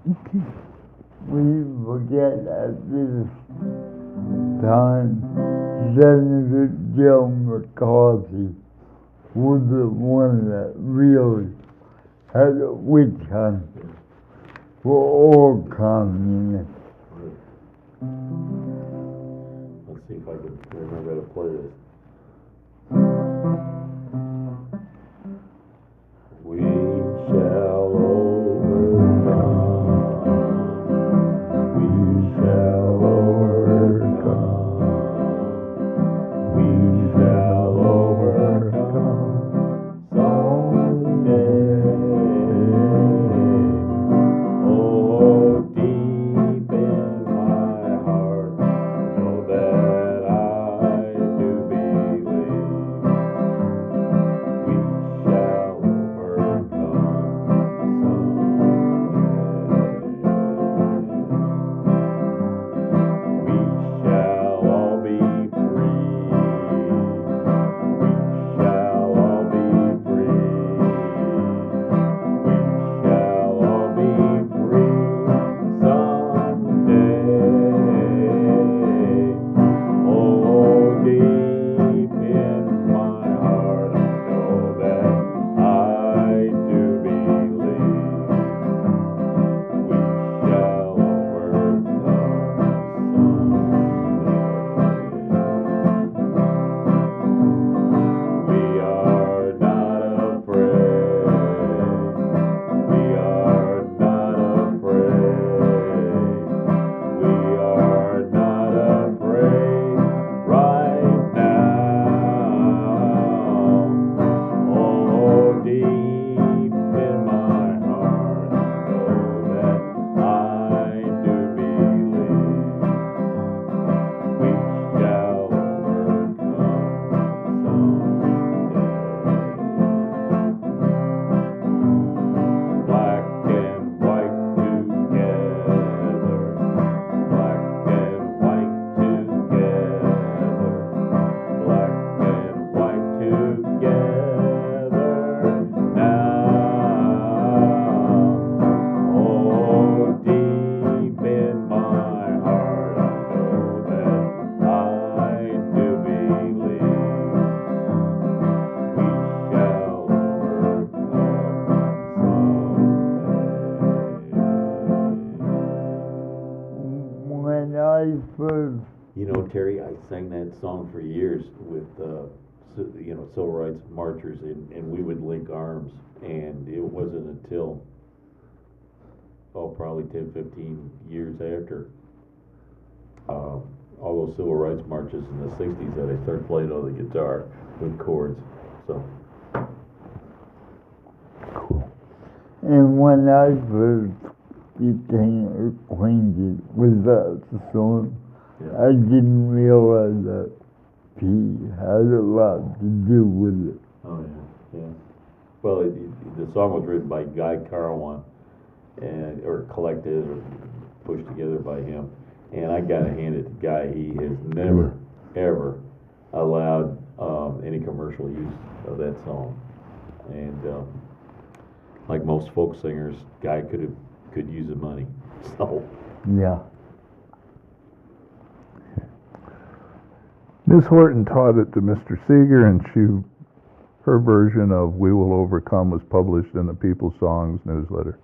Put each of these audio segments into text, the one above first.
We forget at this time Senator Joe McCarthy was the one that really had a witch hunt for all communists. Let's see if I can remember how to play this. We shall overcome. We shall overcome. We shall overcome someday. Oh, deep in my heart, know that I do believe we shall overcome someday. We shall all be free. We shall all be free. We shall all be free someday. Oh, deep in my heart, I know that I do believe we shall overcome someday. We are not afraid. We are not afraid. We are not afraid right now. Oh, deep in my heart, I know that I do believe we shall overcome someday. Black and white together. Black and white together. Black and white together now. Oh, deep in my heart, I know that I do believe we shall overcome someday. When I first, You know, Terry, I sang that song for years with, civil rights marchers, and we would link arms, and it wasn't until, probably 10, 15 years after, all those civil rights marches in the 60s that I started playing on the guitar with chords, so. and when I first became acquainted with that song, Yeah. I didn't realize that he had a lot to do with it. Oh, yeah, yeah. Well, the song was written by Guy Carawan, or collected or pushed together by him. And I gotta hand it to Guy. He has never, ever allowed any commercial use of that song. And like most folk singers, Guy could use the money. So Yeah. Miss Horton taught it to Mr. Seeger, and her version of "We Will Overcome" was published in the People's Songs newsletter.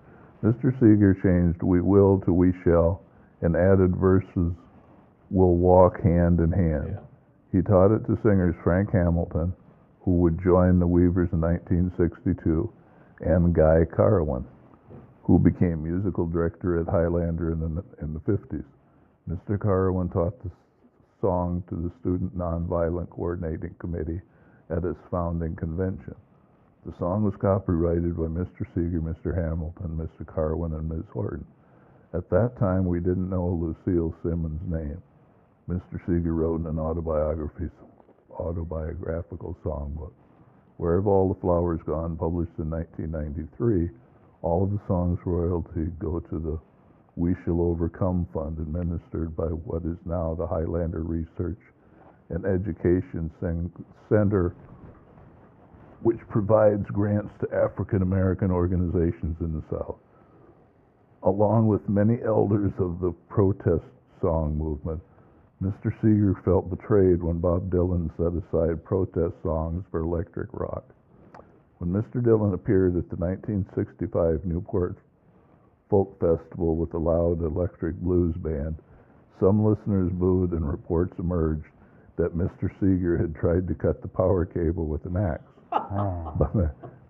Mr. Seeger changed "We Will" to "We Shall" and added verses "Will walk hand in hand." yeah. He taught it to singers Frank Hamilton, who would join the Weavers in 1962, and Guy Carawan, who became musical director at Highlander in the 50s. Mr. Carawan taught the song to the Student Nonviolent Coordinating Committee at its founding convention. The song was copyrighted by Mr. Seeger, Mr. Hamilton, Mr. Carawan, and Ms. Horton. At that time, we didn't know Lucille Simmons' name. Mr. Seeger wrote an autobiographical songbook. Where Have All the Flowers Gone, published in 1993, all of the song's royalty go to the We Shall Overcome Fund, administered by what is now the Highlander Research and Education Center, which provides grants to African American organizations in the South. Along with many elders of the protest song movement, Mr. Seeger felt betrayed when Bob Dylan set aside protest songs for electric rock. When Mr. Dylan appeared at the 1965 Newport Folk Festival with a loud electric blues band, some listeners booed and reports emerged that Mr. Seeger had tried to cut the power cable with an axe.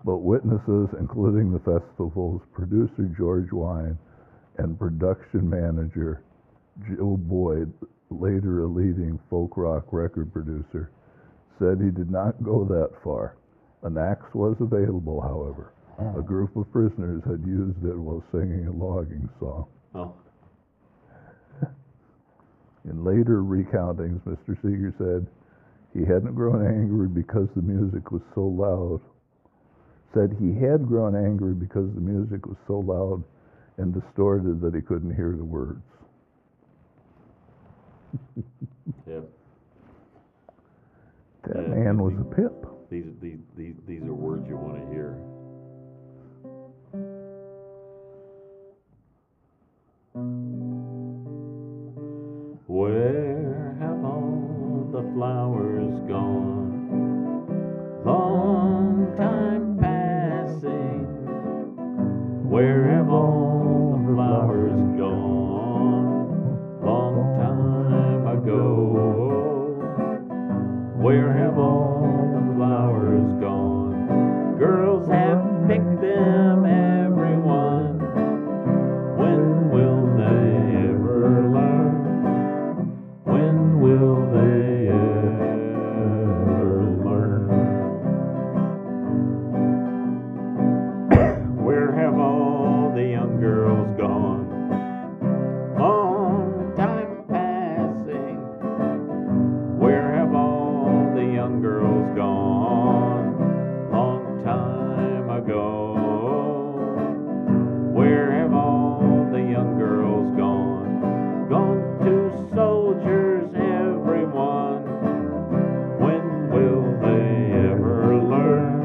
But witnesses, including the festival's producer George Wine and production manager Joe Boyd, later a leading folk rock record producer, said he did not go that far. An axe was available, however. A group of prisoners had used it while singing a logging song. Oh. In later recountings, Mr. Seeger said he hadn't grown angry because the music was so loud. Said he had grown angry because the music was so loud and distorted that he couldn't hear the words. Yep. That man was a pip. These are words you want to hear. Where have all the flowers gone? Long time passing. Where have all the flowers gone? Long time ago. Where have all the flowers gone? Girls have picked them, everyone. When will they ever learn? When will they ever learn? Where have all the young girls gone? Long time passing. Where have all the young girls gone? Long time ago. Where have all the young girls gone? Gone to soldiers, everyone. When will they ever learn?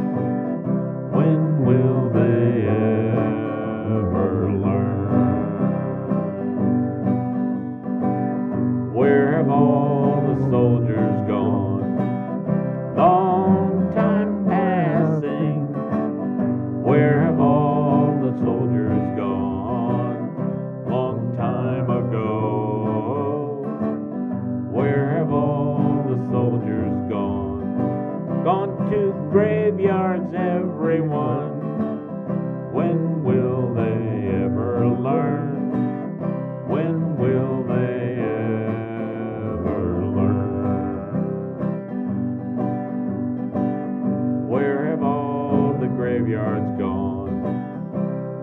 When will they ever learn? Where have all the soldiers gone? Long time passing. Where have all the soldiers gone? Long time ago. Where have all the soldiers gone? Gone to graveyards, everyone. When will they ever learn? When will they ever learn? Where have all the graveyards gone?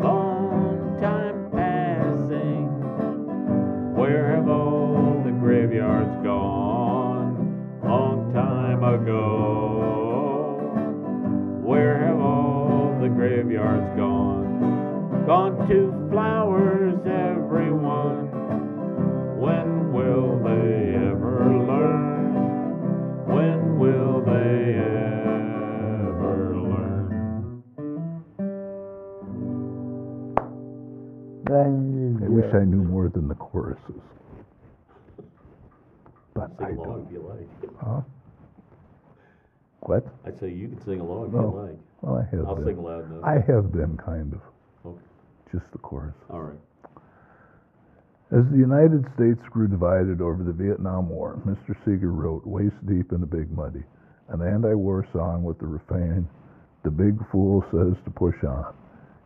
Long time passing. Where have all the graveyards gone? Long time ago. Where have all the graveyards gone? Gone to flowers, everyone. When will they ever learn? When will they ever learn? I wish I knew more than the choruses. But I Sing along don't. if you like. Huh? What? I say you can sing along if No. you like. Well, I have I'll been. sing loud enough. I have been kind of. Okay. Just the chorus. All right. As the United States grew divided over the Vietnam War, Mr. Seeger wrote Waist Deep in the Big Muddy, an anti-war song with the refrain, "The big fool says to push on."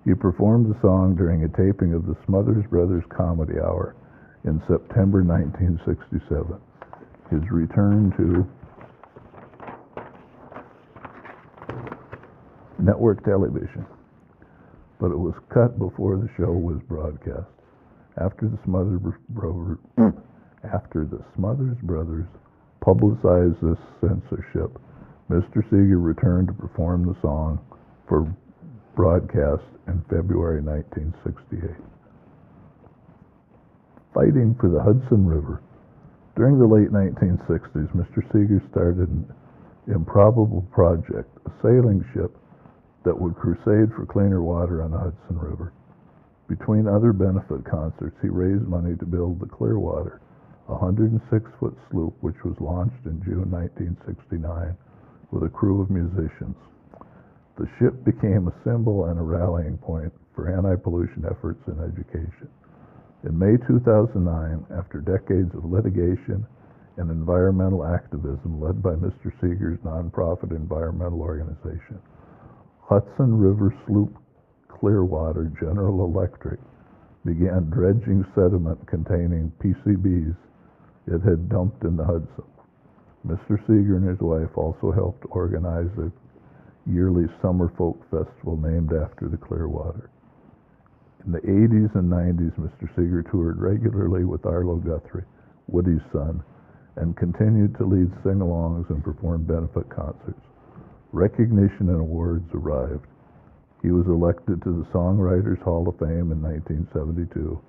He performed the song during a taping of the Smothers Brothers Comedy Hour in September 1967. His return to network television, but it was cut before the show was broadcast. After the Smothers Brothers publicized this censorship, Mr. Seeger returned to perform the song for broadcast in February 1968. Fighting for the Hudson River. During the late 1960s, Mr. Seeger started an improbable project, a sailing ship that would crusade for cleaner water on the Hudson River. Between other benefit concerts, he raised money to build the Clearwater, a 106-foot sloop which was launched in June 1969 with a crew of musicians. The ship became a symbol and a rallying point for anti-pollution efforts in education. In May 2009, after decades of litigation and environmental activism led by Mr. Seeger's nonprofit environmental organization, Hudson River Sloop Clearwater General Electric began dredging sediment containing PCBs it had dumped in the Hudson. Mr. Seeger and his wife also helped organize a yearly summer folk festival named after the Clearwater. In the 80s and 90s, Mr. Seeger toured regularly with Arlo Guthrie, Woody's son, and continued to lead sing-alongs and perform benefit concerts. Recognition and awards arrived. He was elected to the Songwriters Hall of Fame in 1972,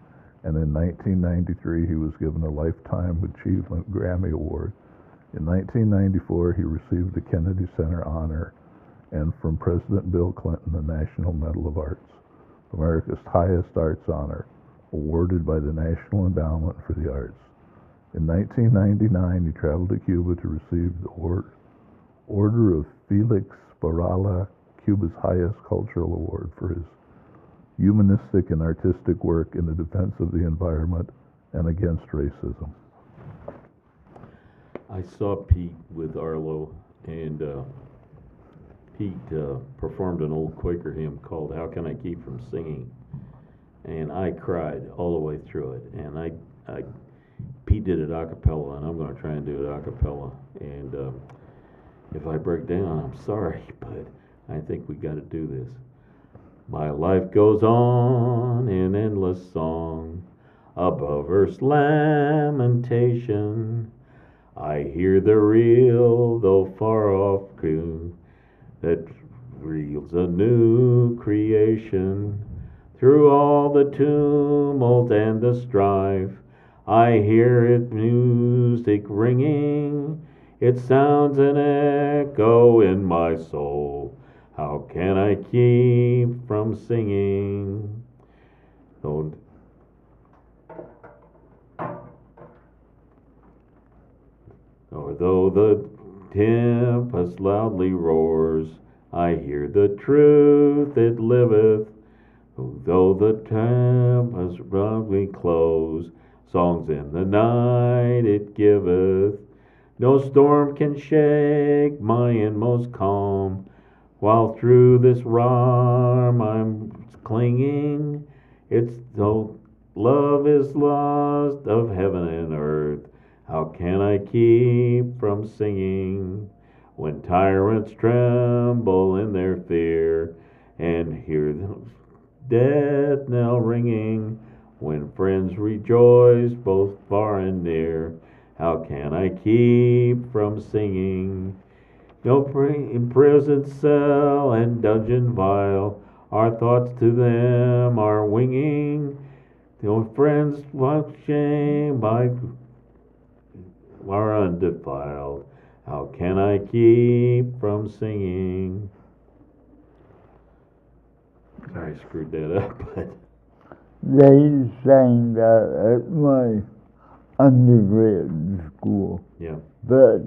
and in 1993 he was given a Lifetime Achievement Grammy Award. In 1994 he received the Kennedy Center Honor, and from President Bill Clinton the National Medal of Arts, America's highest arts honor, awarded by the National Endowment for the Arts. In 1999 he traveled to Cuba to receive the Order of Felix Barala, Cuba's highest cultural award, for his humanistic and artistic work in the defense of the environment and against racism. I saw Pete with Arlo, and Pete performed an old Quaker hymn called "How Can I Keep From Singing?" And I cried all the way through it. And Pete did it a cappella, and I'm going to try and do it a cappella. And if I break down, I'm sorry, but I think we got to do this. My life goes on in endless song, above earth's lamentation. I hear the real, though far off coo, that reels a new creation. Through all the tumult and the strife, I hear its music ringing. It sounds an echo in my soul. How can I keep from singing? Though the tempest loudly roars, I hear the truth it liveth. Though the tempest loudly close, songs in the night it giveth. No storm can shake my inmost calm, while through this rime I'm clinging. It's though love is lost of heaven and earth, how can I keep from singing? When tyrants tremble in their fear, and hear the death knell ringing, when friends rejoice both far and near, how can I keep from singing? No imprisoned cell and dungeon vile, our thoughts to them are winging. No friends watch shame by are undefiled, how can I keep from singing? I screwed that up, but They sang that at my undergrad school. yeah. But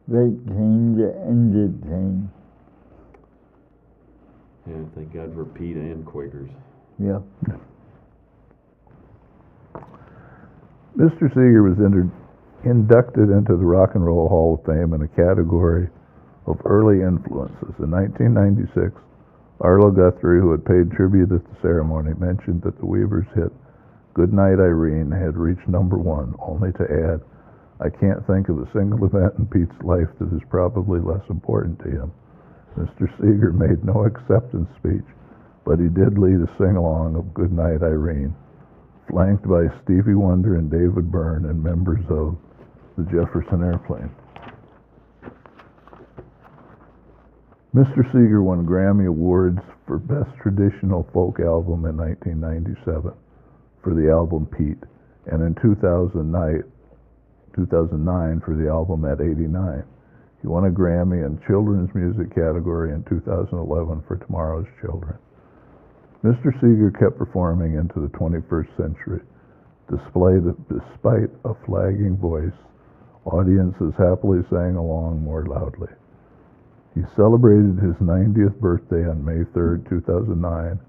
they came to entertain. Yeah, thank God for Pete and Quakers. Yeah. Mr. Seeger was inducted into the Rock and Roll Hall of Fame in a category of early influences. In 1996, Arlo Guthrie, who had paid tribute at the ceremony, mentioned that the Weavers' hit "Goodnight Irene" had reached #1, only to add, "I can't think of a single event in Pete's life that is probably less important to him." Mr. Seeger made no acceptance speech, but he did lead a sing-along of "Goodnight Irene," flanked by Stevie Wonder and David Byrne and members of the Jefferson Airplane. Mr. Seeger won Grammy Awards for Best Traditional Folk Album in 1997 for the album Pete, and in 2009 for the album At 89. He won a Grammy in Children's Music category in 2011 for Tomorrow's Children. Mr. Seeger kept performing into the 21st century. Despite a flagging voice, audiences happily sang along more loudly. He celebrated his 90th birthday on May 3rd, 2009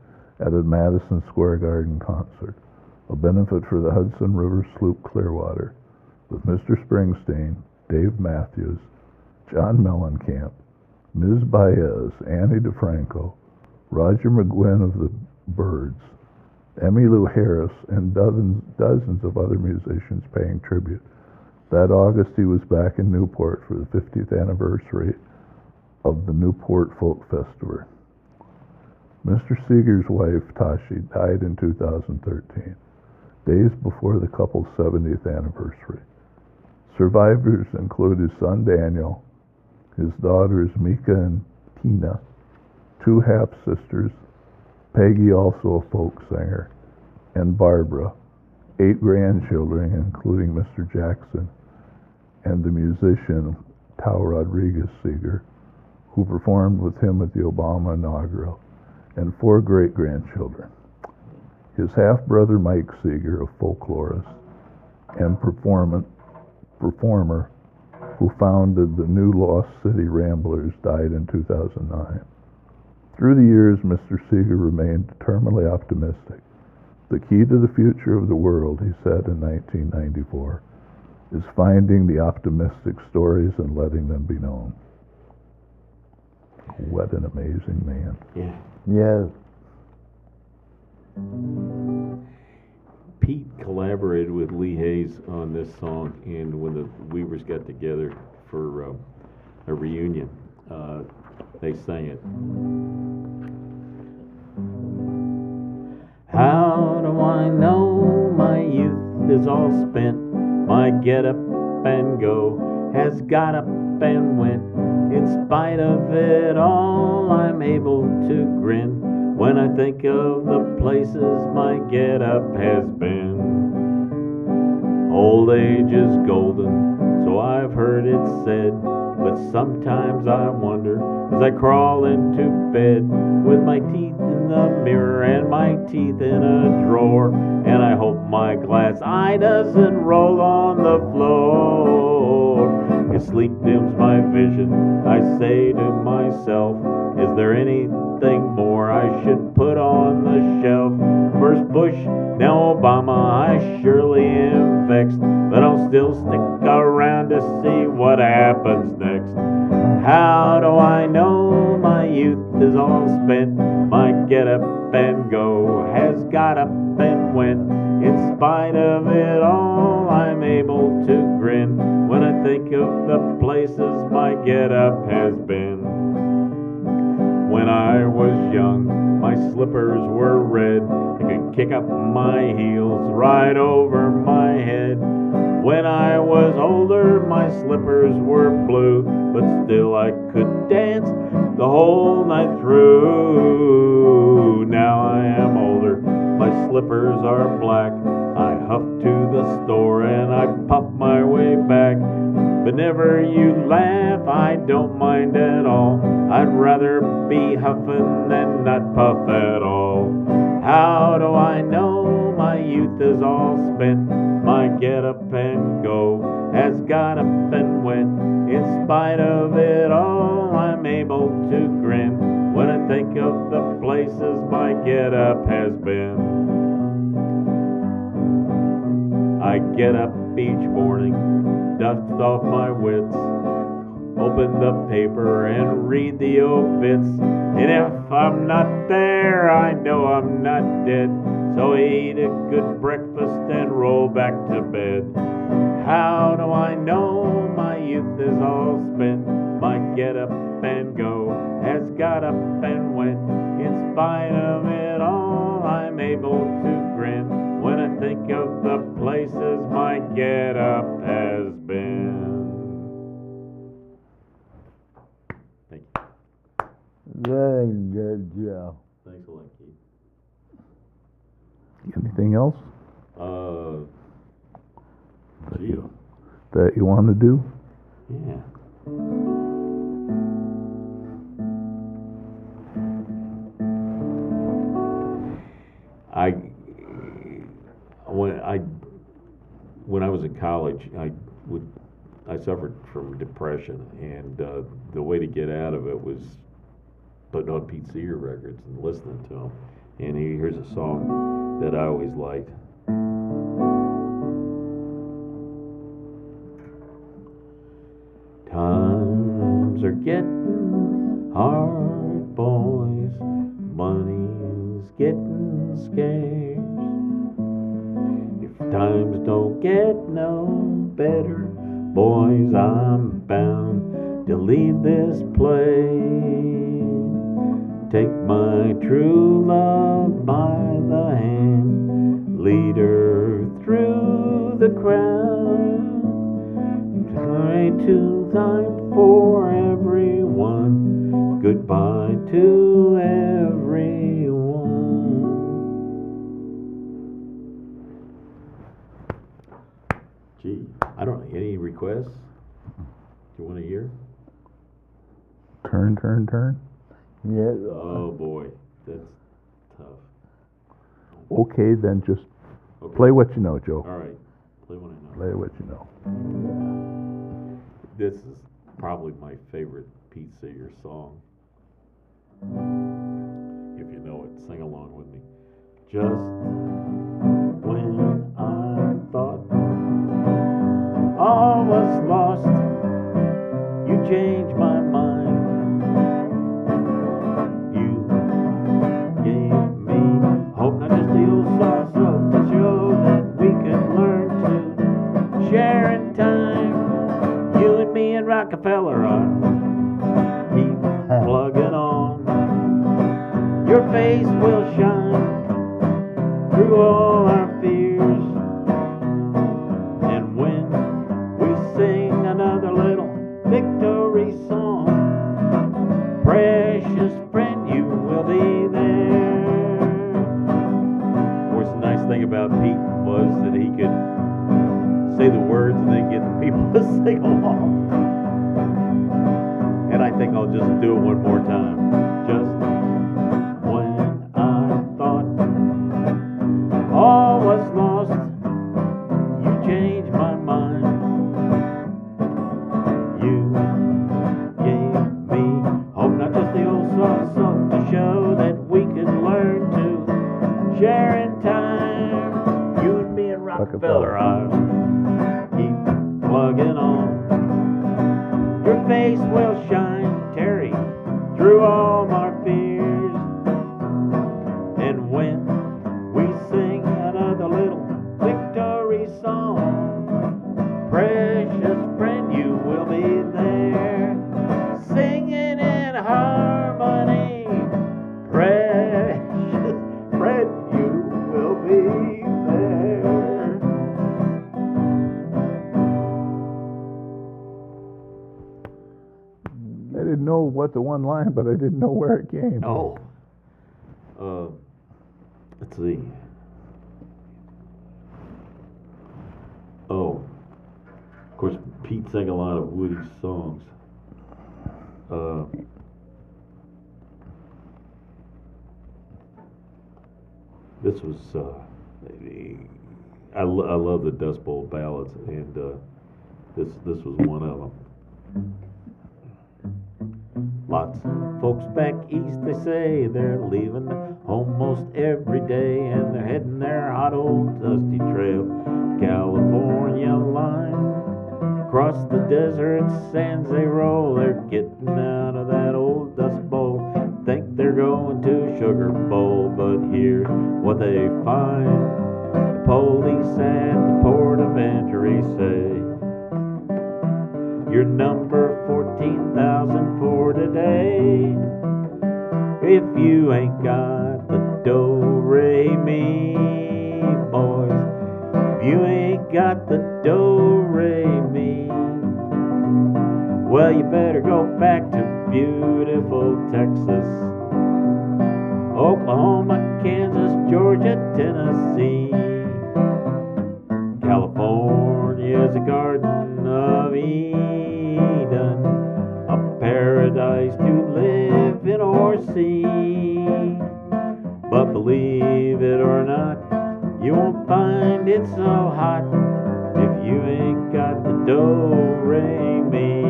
at a Madison Square Garden concert, a benefit for the Hudson River Sloop Clearwater, with Mr. Springsteen, Dave Matthews, John Mellencamp, Ms. Baez, Annie DeFranco, Roger McGuinn of the Byrds, Emmylou Harris, and dozens of other musicians paying tribute. That August, he was back in Newport for the 50th anniversary of the Newport Folk Festival. Mr. Seeger's wife, Tashi, died in 2013, days before the couple's 70th anniversary. Survivors include his son Daniel, his daughters Mika and Tina, two half-sisters, Peggy, also a folk singer, and Barbara, 8 grandchildren, including Mr. Jackson, and the musician Tao Rodriguez Seeger, who performed with him at the Obama inaugural, and 4 great-grandchildren. His half-brother Mike Seeger, a folklorist and performer who founded the New Lost City Ramblers, died in 2009. Through the years, Mr. Seeger remained determinedly optimistic. The key to the future of the world, he said in 1994, is finding the optimistic stories and letting them be known. What an amazing man. Yeah. Yes. Pete collaborated with Lee Hayes on this song, and when the Weavers got together for a reunion, they sang it. How do I know my youth is all spent? My get up and go has got up and went. In spite of it all, I'm able to grin when I think of the places my get up has been. Old age is golden, so I've heard it said, but sometimes I wonder as I crawl into bed with my teeth in the mirror and my teeth in a drawer, and I hope my glass eye doesn't roll on the floor. If sleep dims my vision, I say to myself, is there anything more I should put on the shelf? First Bush, now Obama, I surely am vexed, but I'll still stick around to see what happens next. How do I know my youth is all spent? My get up and go has got up and went. In spite of it all, I'm able to grin when I think of the places my get up has been. When I was young, my slippers were red. I could kick up my heels right over my head. When I was older, my slippers were blue, but still I could dance the whole night through. Now I am older, my slippers are black. I huff to the store and I puff my way back. But never you laugh, I don't mind at all. I'd rather be huffing than not puff at all. How do I know my youth is all spent? My get up and go has got up and went. In spite of it all, I'm able to grin when I think of the places my get up has been. I get up each morning, dust off my wits, open the paper and read the obits. And if I'm not there, I know I'm not dead. So I eat a good breakfast and roll back to bed. How do I know my youth is all spent? My get up and go has got up and went. In spite of it all, I'm able to grin when I think of the places my get up has been. Thank you. Very good job. Thanks a lot, Keith. Anything else Gee, that you want to do? yeah. I when I when I was in college, I suffered from depression, and the way to get out of it was putting on Pete Seeger records and listening to him. And here's a song that I always liked. Times are getting hard, boys. Money's getting scarce. If times don't get no better, boys, I'm bound to leave this place. Take my true love by the hand, lead her through the crowd. Try to time for everyone, goodbye to everyone. Gee, I don't know, any requests? Do you want to hear? Turn, turn, turn. Yeah. Oh boy, that's tough. Okay, then just Okay. play what you know, Joe. All right, play one I know. Play what you know. This is probably my favorite Pete Seeger song. If you know it, sing along with me. Just when I thought all was lost, you changed my mind. You gave me hope, not just the old soft soap, to show that we could learn to share in time. You and me and Rockefeller are keep plugging on. Your face will shine through all our fears. And when we sing another little victory song, precious friend, you will be there. Of course, the nice thing about Pete was that he could say the words and then get the people to sing along. And I think I'll just do it one more time. Just when I thought all was lost, you changed my mind. You gave me hope, not just the old soft soap, to show that we could learn to share in time. You and me and Rockefeller, I'll keep plugging on. Your face will shine, Terry, through all our fears. And when we sing another little victory song, precious friend, you will be there, singing in harmony. Precious friend, you will be there. I didn't know what the one line, but I didn't know where it came. Oh. Let's see. Oh. Of course, Pete sang a lot of Woody's songs. This was, I love the Dust Bowl ballads, and this was one of them. Lots of folks back east, they say they're leaving home most every day, and they're heading their hot old dusty trail, California line. Across the desert sands they roll, they're getting out of that old dust bowl. Think they're going to Sugar Bowl, but here's what they find. The police at the port of entry say, you're number 14,000 for today. If you ain't got the do-re-mi, boys, if you ain't got the do-re-mi, well, you better go back to beautiful Texas, Oklahoma, Kansas, Georgia, Tennessee. California's a garden of Eden, a paradise to live in or see. But believe it or not, find it so hot if you ain't got the do-re-mi.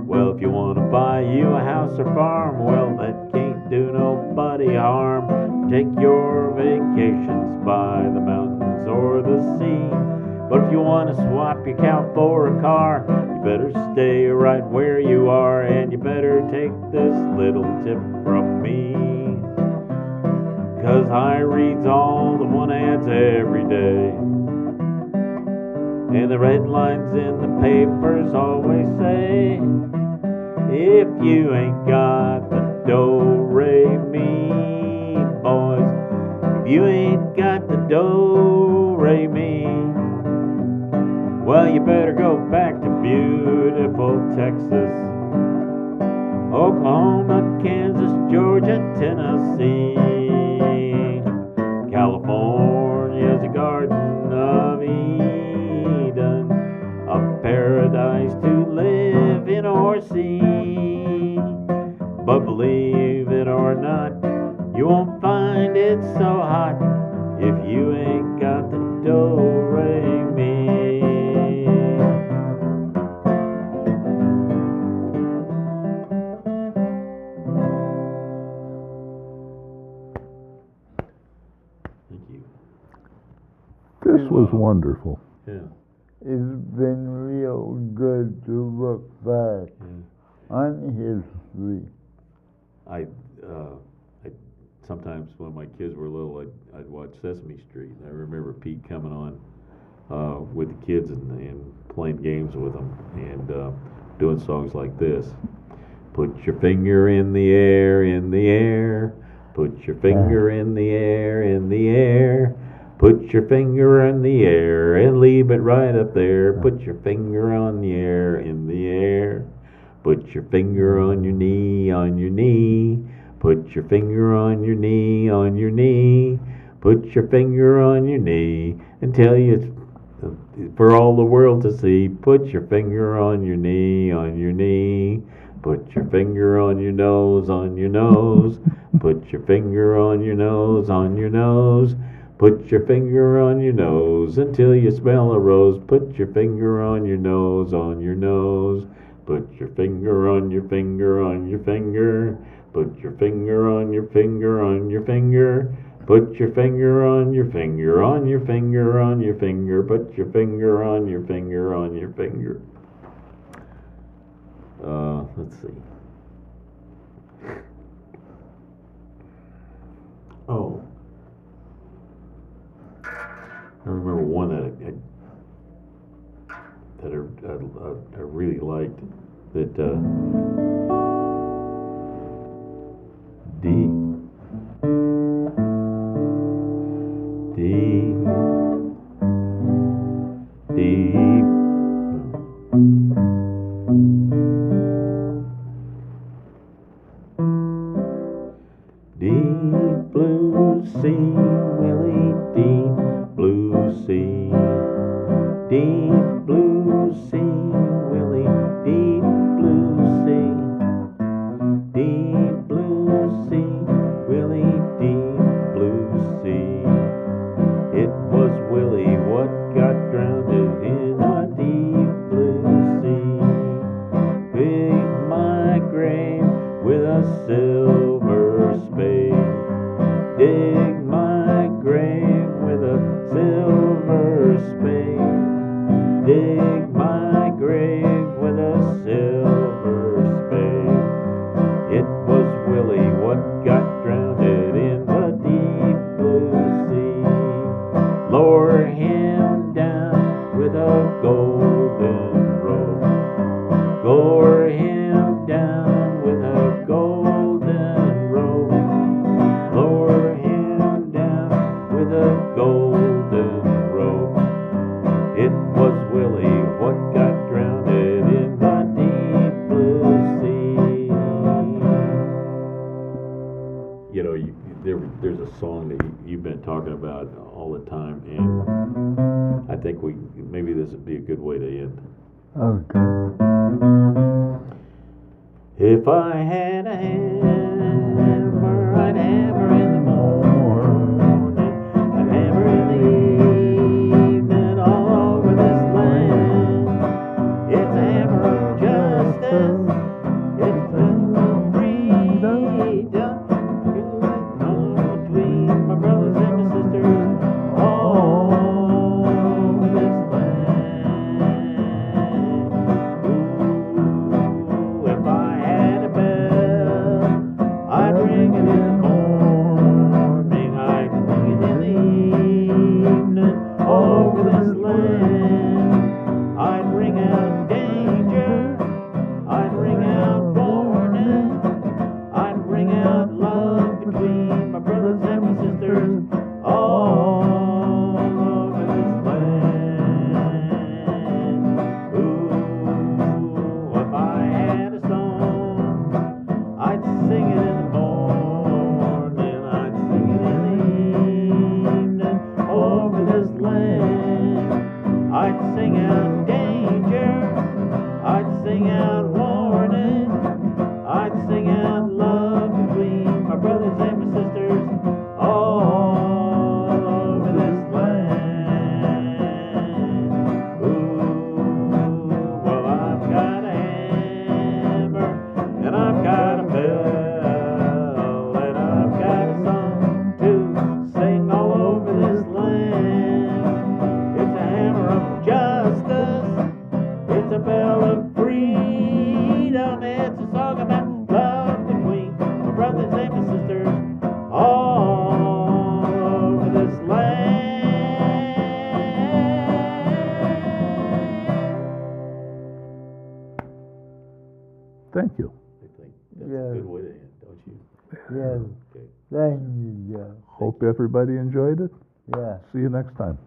Well, if you want to buy you a house or farm, well, that can't do nobody harm. Take your vacations by the mountains or the sea. But if you want to swap your cow for a car, you better stay right where you are, and you better take this little tip from me. 'Cause I reads all the one ads every day, and the red lines in the papers always say, if you ain't got the do-re-mi, boys, if you ain't got the do-re-mi, well, you better go back to beautiful Texas, Oklahoma, Kansas, Georgia, Tennessee. California's a garden of Eden, a paradise to live in or see. But believe it or not, you won't find it so hot if you ain't got the do-re-mi. Thank you. This was wonderful. Yeah. It's been real good to look back on history. I sometimes when my kids were little, I'd watch Sesame Street. And I remember Pete coming on with the kids and playing games with them and doing songs like this. Put your finger in the air, in the air. Put your finger in the air, in the air. Put your finger in the air and leave it right up there. Put your finger on the air, in the air. Put your finger on your knee, on your knee. Put your finger on your knee, on your knee. Put your finger on your knee and tell you for all the world to see. Put your finger on your knee, on your knee. Put your finger on your nose, on your nose. Put your finger on your nose, on your nose. Put your finger on your nose until you smell a rose. Put your finger on your nose, on your nose. Put your finger on your finger, on your finger. Put your finger on your finger, on your finger. Put your finger on your finger, on your finger, on your finger. Put your finger on your finger, on your finger. Let's see. Oh. I remember one that I really liked, that deep blue sea, Willie, deep blue sea. Deep blue sea, Willie, deep blue sea. Deep blue sea, Willie, deep blue sea. It was Willie what got drowned in a deep blue sea. Dig my grave with a silver spade. Dig my grave with a silver spade. Dig my grave with a silver spade. It was Willie what got drowned in the deep blue sea. Lower him down with a golden rope. Lower him down with a golden rope. Lower him down with a golden rope. It was Willie what got drowned in the deep blue sea. You know, there's a song that you've been talking about all the time, and I think maybe this would be a good way to end. Okay. If I had a hammer, I'd hammer in the morning, I'd hammer in the Hope everybody enjoyed it. Yeah. See you next time.